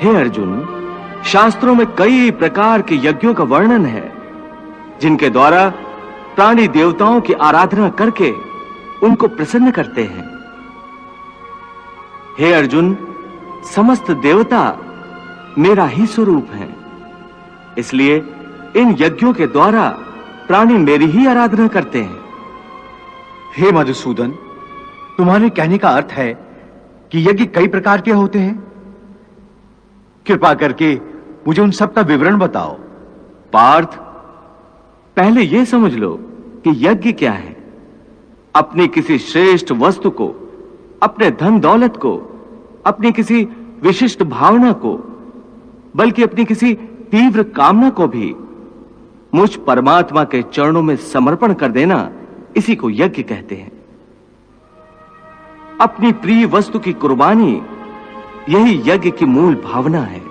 हे अर्जुन, शास्त्रों में कई प्रकार के यज्ञों का वर्णन है, जिनके द्वारा प्राणी देवताओं की आराधना करके उनको प्रसन्न करते हैं। हे अर्जुन, समस्त देवता मेरा ही स्वरूप हैं, इसलिए इन यज्ञों के द्वारा प्राणी मेरी ही आराधना करते हैं। हे मधुसूदन, तुम्हारे कहने का अर्थ है कि यज्ञ कई प्रकार के होते हैं? कृपा करके मुझे उन सब का विवरण बताओ। पार्थ, पहले यह समझ लो कि यज्ञ क्या है। अपनी किसी श्रेष्ठ वस्तु को, अपने धन दौलत को, अपनी किसी विशिष्ट भावना को, बल्कि अपनी किसी तीव्र कामना को भी मुझ परमात्मा के चरणों में समर्पण कर देना, इसी को यज्ञ कहते हैं। अपनी प्रिय वस्तु की कुर्बानी, यही यज्ञ की मूल भावना है।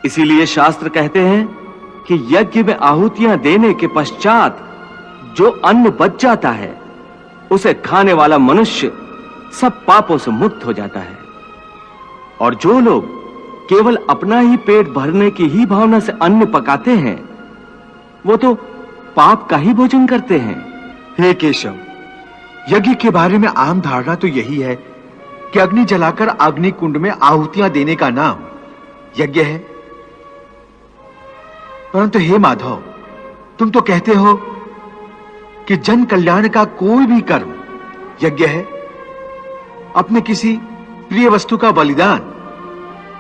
इसीलिए शास्त्र कहते हैं कि यज्ञ में आहुतियां देने के पश्चात जो अन्न बच जाता है, उसे खाने वाला मनुष्य सब पापों से मुक्त हो जाता है। और जो लोग केवल अपना ही पेट भरने की ही भावना से अन्न पकाते हैं, वो तो पाप का ही भोजन करते हैं। हे केशव, यज्ञ के बारे में आम धारणा तो यही है कि अग्नि जलाकर अग्नि कुंड में आहुतियां देने का नाम यज्ञ है। परंतु हे माधव, तुम तो कहते हो कि जन कल्याण का कोई भी कर्म यज्ञ है। अपने किसी प्रिय वस्तु का बलिदान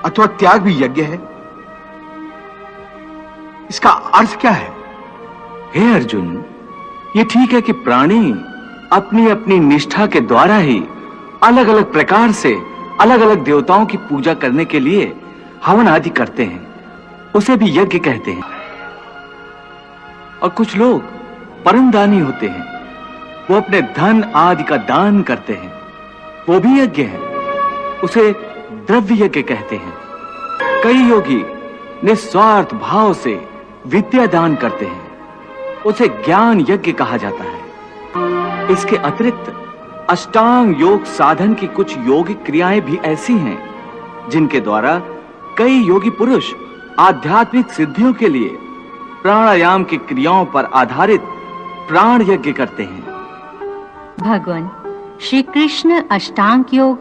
अथवा त्याग भी यज्ञ है। इसका अर्थ क्या है? हे अर्जुन, ये ठीक है कि प्राणी अपनी अपनी निष्ठा के द्वारा ही अलग अलग प्रकार से अलग अलग देवताओं की पूजा करने के लिए हवन आदि करते हैं, उसे भी यज्ञ कहते हैं। और कुछ लोग परमदानी होते हैं, वो अपने धन आदि का दान करते हैं, वो भी यज्ञ है, उसे द्रव्य यज्ञ कहते हैं। कई योगी निस्वार्थ भाव से विद्या दान करते हैं, उसे ज्ञान यज्ञ कहा जाता है। इसके अतिरिक्त अष्टांग योग साधन की कुछ योगिक क्रियाएं भी ऐसी हैं, जिनके द्वारा कई योगी पुरुष आध्यात्मिक सिद्धियों के लिए प्राणायाम की क्रियाओं पर आधारित प्राण यज्ञ करते हैं। भगवान श्री कृष्ण अष्टांग योग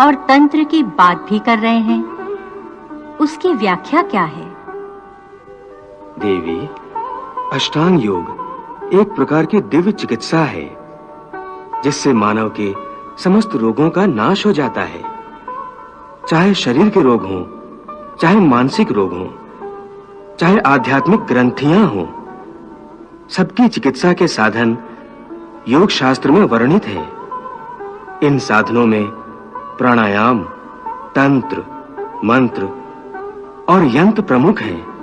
और तंत्र की बात भी कर रहे हैं, उसकी व्याख्या क्या है? देवी, अष्टांग योग एक प्रकार की दिव्य चिकित्सा है, जिससे मानव के समस्त रोगों का नाश हो जाता है। चाहे शरीर के रोग हों, चाहे मानसिक रोग हों, चाहे आध्यात्मिक ग्रंथियां हों, सबकी चिकित्सा के साधन योग शास्त्र में वर्णित है। इन साधनों में प्राणायाम, तंत्र, मंत्र और यंत्र प्रमुख हैं।